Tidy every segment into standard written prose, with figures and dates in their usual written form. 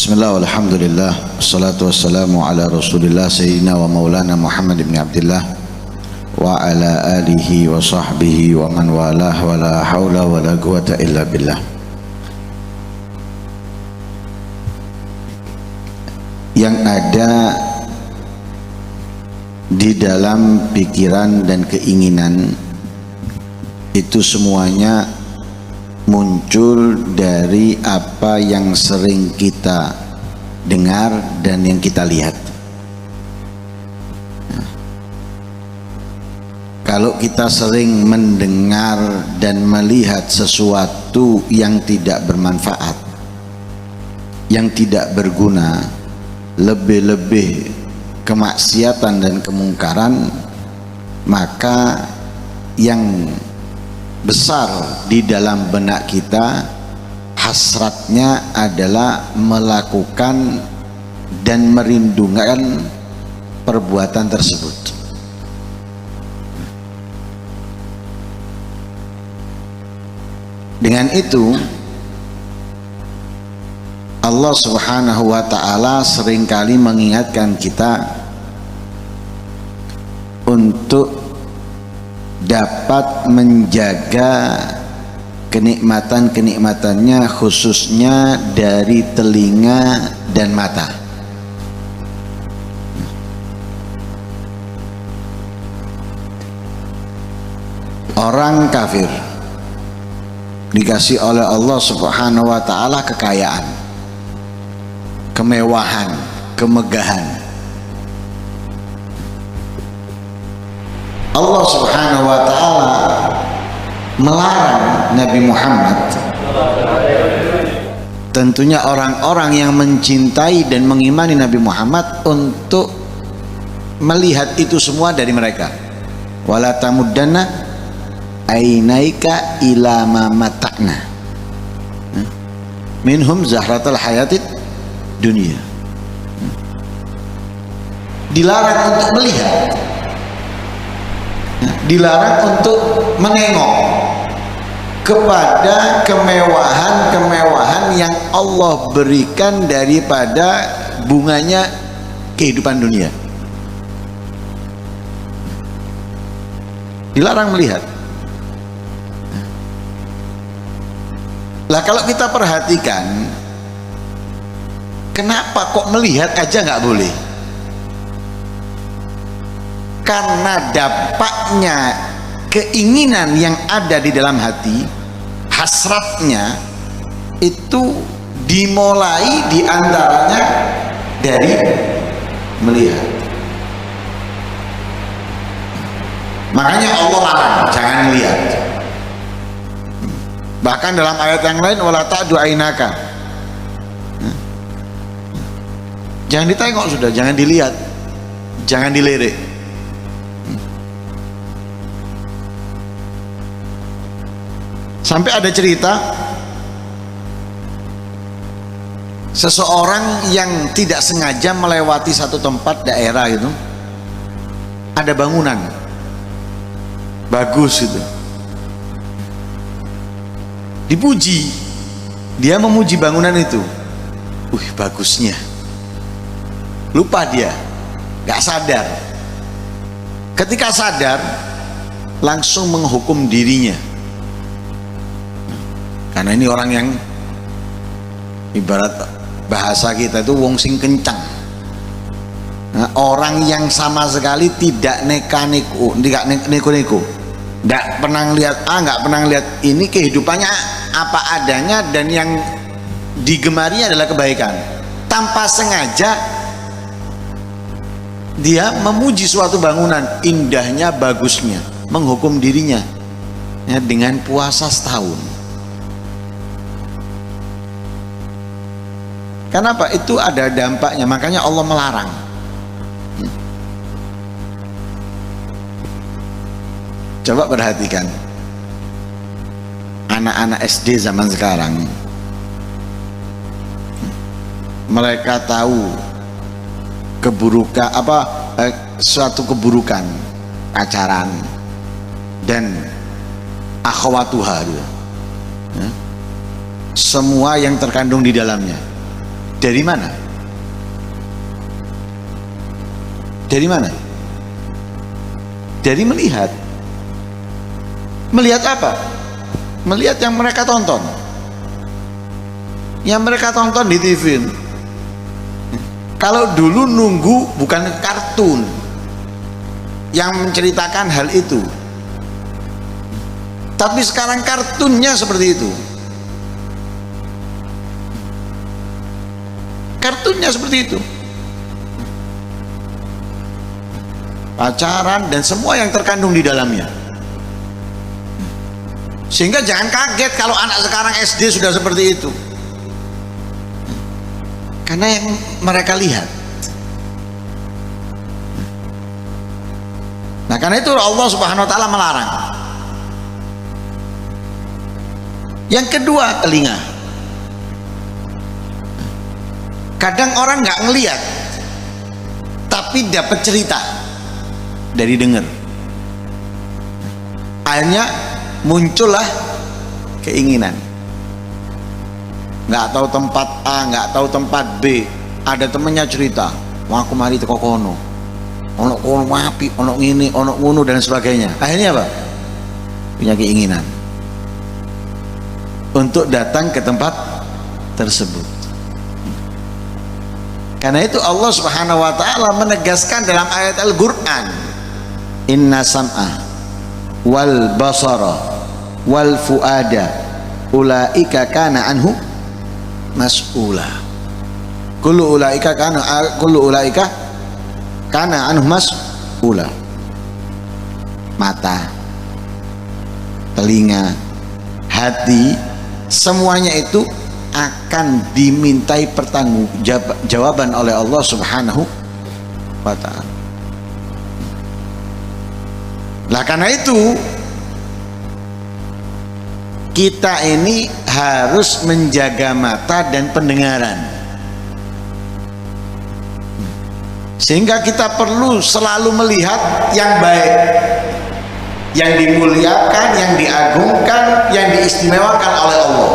Bismillah walhamdulillah wassalatu wassalamu ala rasulillah sayyidina wa maulana Muhammad ibn Abdillah wa ala alihi wa sahbihi wa man walah wa la hawla wa la quwata illa billah. Yang ada di dalam pikiran dan keinginan itu semuanya muncul dari apa yang sering kita dengar dan yang kita lihat. Kalau kita sering mendengar dan melihat sesuatu yang tidak bermanfaat, yang tidak berguna, lebih-lebih kemaksiatan dan kemungkaran, maka yang besar di dalam benak kita hasratnya adalah melakukan dan merindukan perbuatan tersebut. Dengan itu Allah Subhanahu wa ta'ala seringkali mengingatkan kita untuk dapat menjaga kenikmatan-kenikmatannya, khususnya dari telinga dan mata. Orang kafir dikasih oleh Allah Subhanahu wa ta'ala kekayaan, kemewahan, kemegahan. Allah Subhanahu wa ta'ala melarang Nabi Muhammad, tentunya orang-orang yang mencintai dan mengimani Nabi Muhammad, untuk melihat itu semua dari mereka. Wala tamuddanna ainaika ila ma mata'na minhum zahratal hayatid dunia. Dilarang untuk melihat, dilarang untuk menengok kepada kemewahan-kemewahan yang Allah berikan daripada bunganya kehidupan dunia. Dilarang melihat. Lah kalau kita perhatikan, kenapa kok melihat aja nggak boleh? Karena dampaknya keinginan yang ada di dalam hati, hasratnya itu dimulai diantaranya dari melihat. Makanya Allah larang, jangan lihat. Bahkan dalam ayat yang lain, wala ta'du ainaka, jangan ditengok sudah, jangan dilihat, jangan dilirik. Sampai ada cerita seseorang yang tidak sengaja melewati satu tempat daerah itu, ada bangunan bagus itu, dipuji, dia memuji bangunan itu, bagusnya, lupa dia, gak sadar. Ketika sadar langsung menghukum dirinya, karena ini orang yang ibarat bahasa kita itu wong sing kencang. Nah, orang yang sama sekali tidak neko-neko, nggak pernah lihat nggak pernah lihat ini, kehidupannya apa adanya dan yang digemarinya adalah kebaikan. Tanpa sengaja dia memuji suatu bangunan, indahnya, bagusnya, menghukum dirinya ya, dengan puasa setahun. Kenapa? Itu ada dampaknya, makanya Allah melarang. Coba perhatikan anak-anak SD zaman sekarang, mereka tahu keburukan suatu keburukan, pacaran dan akhwatuha, semua yang terkandung di dalamnya. Dari mana? Dari mana? Dari melihat. Melihat apa? Melihat yang mereka tonton. Yang mereka tonton di TV. Kalau dulu nunggu bukan kartun yang menceritakan hal itu, tapi sekarang kartunnya seperti itu. Kartunnya seperti itu. Pacaran dan semua yang terkandung di dalamnya. Sehingga jangan kaget kalau anak sekarang SD sudah seperti itu. Karena yang mereka lihat. Nah, karena itu Allah Subhanahu wa taala melarang. Yang kedua, telinga. Kadang orang nggak ngelihat, tapi dapat cerita dari dengar. Akhirnya muncullah keinginan. Nggak tahu tempat A, nggak tahu tempat B, ada temennya cerita, wah aku mari teko kono, ono kono api, ono ini, ono ngono dan sebagainya. Akhirnya apa? Punya keinginan untuk datang ke tempat tersebut. Karena itu Allah Subhanahu wa taala menegaskan dalam ayat Al-Qur'an, inna sam'a wal basara wal fuada ulaika kana anhu mas'ula. Kullu ulaika kana anhu mas'ula. Mata, telinga, hati, semuanya itu akan dimintai pertanggungjawaban oleh Allah Subhanahu wa ta'ala. Lah karena itu kita ini harus menjaga mata dan pendengaran, sehingga kita perlu selalu melihat yang baik, yang dimuliakan, yang diagungkan, yang diistimewakan oleh Allah,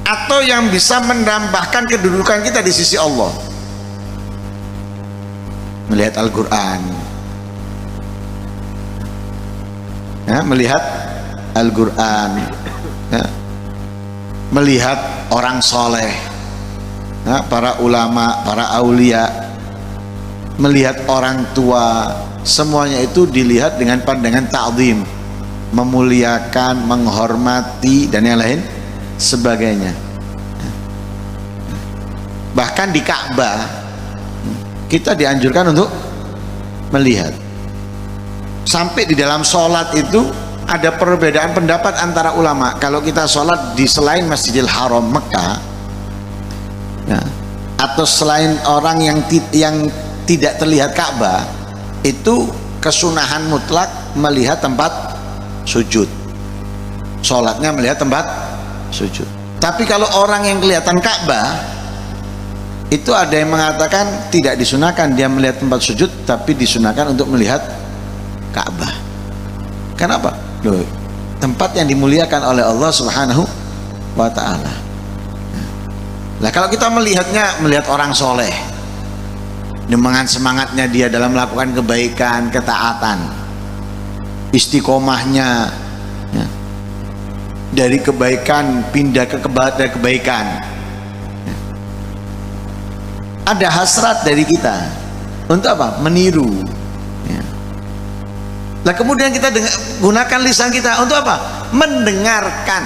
atau yang bisa menambahkan kedudukan kita di sisi Allah. Melihat Al-Quran, ya, melihat Al-Quran, ya, melihat orang soleh, ya, para ulama, para aulia, melihat orang tua, semuanya itu dilihat dengan pandangan ta'zim, memuliakan, menghormati dan yang lain sebagainya. Bahkan di Ka'bah kita dianjurkan untuk melihat. Sampai di dalam sholat itu ada perbedaan pendapat antara ulama. Kalau kita sholat di selain Masjidil Haram Mekah, ya, atau selain orang yang tidak terlihat Ka'bah, itu kesunahan mutlak melihat tempat sujud. Sholatnya melihat tempat sujud. Tapi kalau orang yang kelihatan Ka'bah, itu ada yang mengatakan tidak disunahkan dia melihat tempat sujud, tapi disunahkan untuk melihat Ka'bah. Kenapa? Loh, tempat yang dimuliakan oleh Allah Subhanahu wa ta'ala. Nah, kalau kita melihat orang soleh, dengan semangatnya dia dalam melakukan kebaikan, ketaatan, istiqomahnya, ya, dari kebaikan pindah ke kebaikan, ya, ada hasrat dari kita untuk apa? Meniru, ya. Nah, kemudian kita gunakan lisan kita untuk apa? Mendengarkan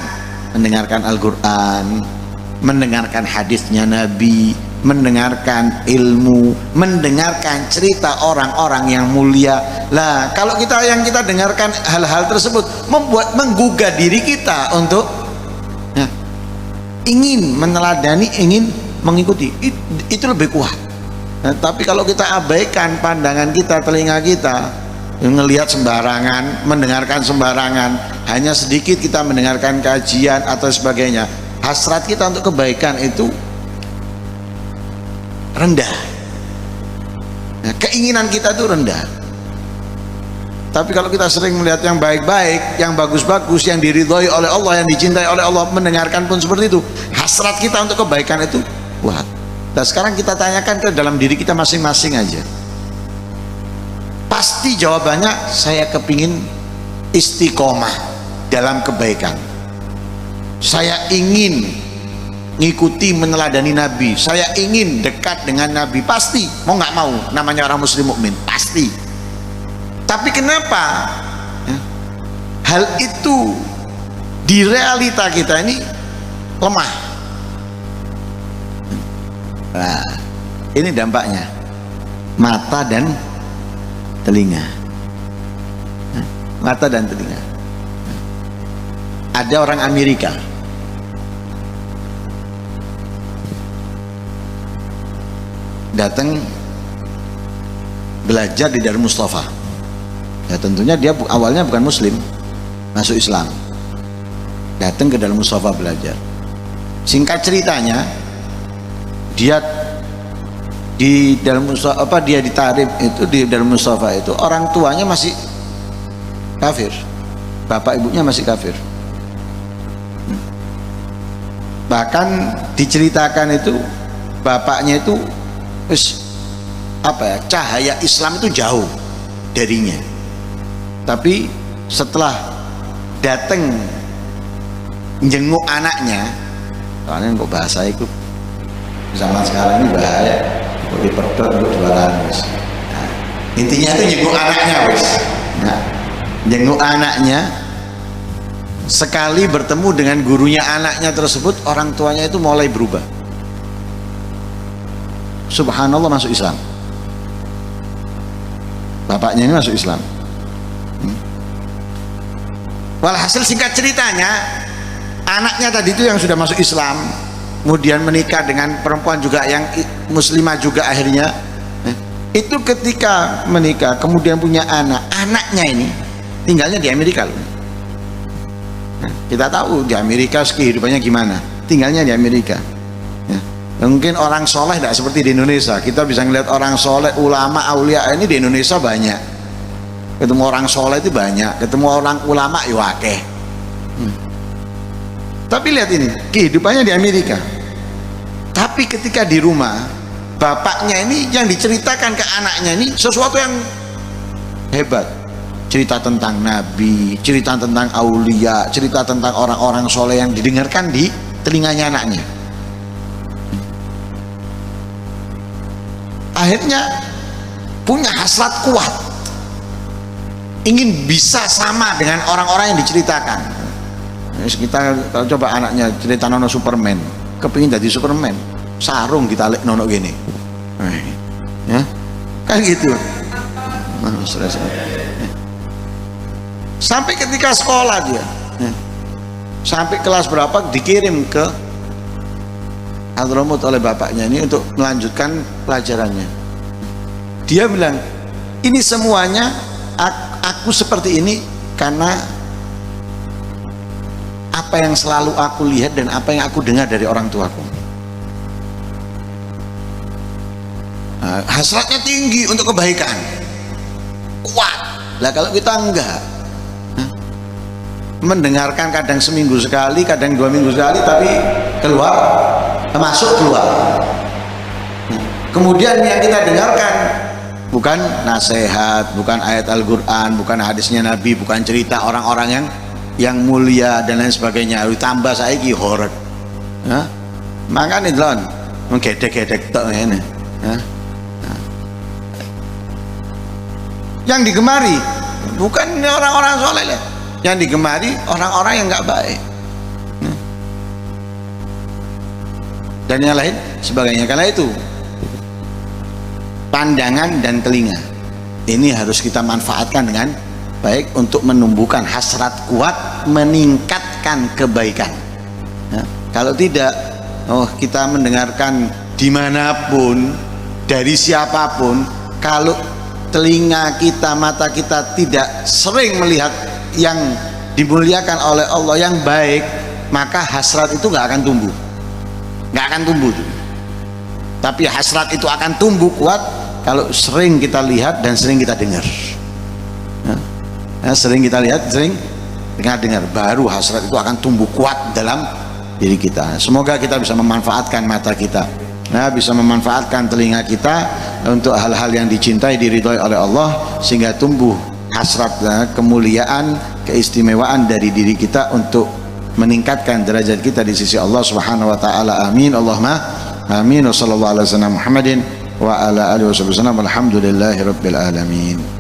Al-Quran, mendengarkan hadisnya Nabi, mendengarkan ilmu, mendengarkan cerita orang-orang yang mulia. Lah, kalau kita dengarkan hal-hal tersebut menggugah diri kita untuk, ya, ingin meneladani, ingin mengikuti, itu lebih kuat. Nah, tapi kalau kita abaikan pandangan kita, telinga kita, ngelihat sembarangan, mendengarkan sembarangan, hanya sedikit kita mendengarkan kajian atau sebagainya, hasrat kita untuk kebaikan itu rendah. Nah, keinginan kita itu rendah. Tapi kalau kita sering melihat yang baik-baik, yang bagus-bagus, yang diridhoi oleh Allah, yang dicintai oleh Allah, mendengarkan pun seperti itu, hasrat kita untuk kebaikan itu kuat. Nah sekarang kita tanyakan ke dalam diri kita masing-masing aja. Pasti jawabannya saya kepingin istiqomah dalam kebaikan. Saya ingin ngikuti meneladani Nabi. Saya ingin dekat dengan Nabi. Pasti, mau nggak mau, namanya orang muslim mukmin, pasti. Tapi kenapa hal itu di realita kita ini lemah? Nah, ini dampaknya. Mata dan telinga. Mata dan telinga. Ada orang Amerika datang belajar di Darul Mustafa. Ya tentunya dia awalnya bukan muslim, masuk Islam. Datang ke Darul Mustafa belajar. Singkat ceritanya, dia di Darul Mustafa dia ditarik itu di Darul Mustafa itu orang tuanya masih kafir. Bapak ibunya masih kafir. Bahkan diceritakan itu bapaknya itu cahaya Islam itu jauh darinya. Tapi setelah datang jenguk anaknya, soalnya kok bahasa itu zaman sekarang ini bahaya, kok diperdot untuk jualan. Nah, intinya itu jenguk anaknya, wis. Nah, jenguk anaknya, sekali bertemu dengan gurunya anaknya tersebut, orang tuanya itu mulai berubah. Subhanallah, masuk Islam. Bapaknya ini masuk Islam. Walhasil singkat ceritanya, anaknya tadi itu yang sudah masuk Islam, kemudian menikah dengan perempuan juga yang muslimah juga akhirnya. Itu ketika menikah kemudian punya anak, anaknya ini tinggalnya di Amerika loh. Kita tahu di Amerika kehidupannya gimana, tinggalnya di Amerika. Mungkin orang soleh tidak seperti di Indonesia. Kita bisa ngelihat orang soleh, ulama, aulia ini di Indonesia banyak. Ketemu orang soleh itu banyak, ketemu orang ulama ya akeh. Tapi lihat ini, kehidupannya di Amerika. Tapi ketika di rumah, bapaknya ini yang diceritakan ke anaknya ini sesuatu yang hebat. Cerita tentang Nabi, cerita tentang aulia, cerita tentang orang-orang soleh yang didengarkan di telinganya anaknya. Akhirnya punya hasrat kuat, ingin bisa sama dengan orang-orang yang diceritakan. Kita kalau coba anaknya cerita nono Superman, kepingin jadi Superman, sarung ditalik nono gini, ya kan gitu. Sampai ketika sekolah dia, sampai kelas berapa dikirim ke Hadramut oleh bapaknya ini untuk melanjutkan pelajarannya. Dia bilang, ini semuanya aku seperti ini karena apa yang selalu aku lihat dan apa yang aku dengar dari orang tuaku. Nah, hasratnya tinggi untuk kebaikan, kuat. Lah kalau kita enggak, mendengarkan kadang seminggu sekali, kadang 2 minggu sekali, tapi keluar masuk keluar. Kemudian yang kita dengarkan bukan nasihat, bukan ayat Al-Quran, bukan hadisnya Nabi, bukan cerita orang-orang yang mulia dan lain sebagainya. Ditambah saiki horor. Makanya Idlon menggedek-gedek tok ngene. Yang digemari bukan orang-orang soleh, yang digemari orang-orang yang nggak baik. Dan yang lain sebagainya. Karena itu pandangan dan telinga ini harus kita manfaatkan dengan baik untuk menumbuhkan hasrat kuat, meningkatkan kebaikan. Kalau tidak, kita mendengarkan dimanapun dari siapapun, kalau telinga kita, mata kita tidak sering melihat yang dimuliakan oleh Allah yang baik, maka hasrat itu nggak akan tumbuh. Nggak akan tumbuh. Tapi hasrat itu akan tumbuh kuat kalau sering kita lihat dan sering kita dengar. Sering kita lihat, sering kita dengar, baru hasrat itu akan tumbuh kuat dalam diri kita. Semoga kita bisa memanfaatkan mata kita bisa memanfaatkan telinga kita untuk hal-hal yang dicintai, diridhoi oleh Allah, sehingga tumbuh hasrat kemuliaan, keistimewaan dari diri kita untuk meningkatkan derajat kita di sisi Allah Subhanahu wa taala. Amin Allahumma amin. Wassallallahu ala sayyidina Muhammadin wa ala alihi wasallam. Alhamdulillahirabbil alamin.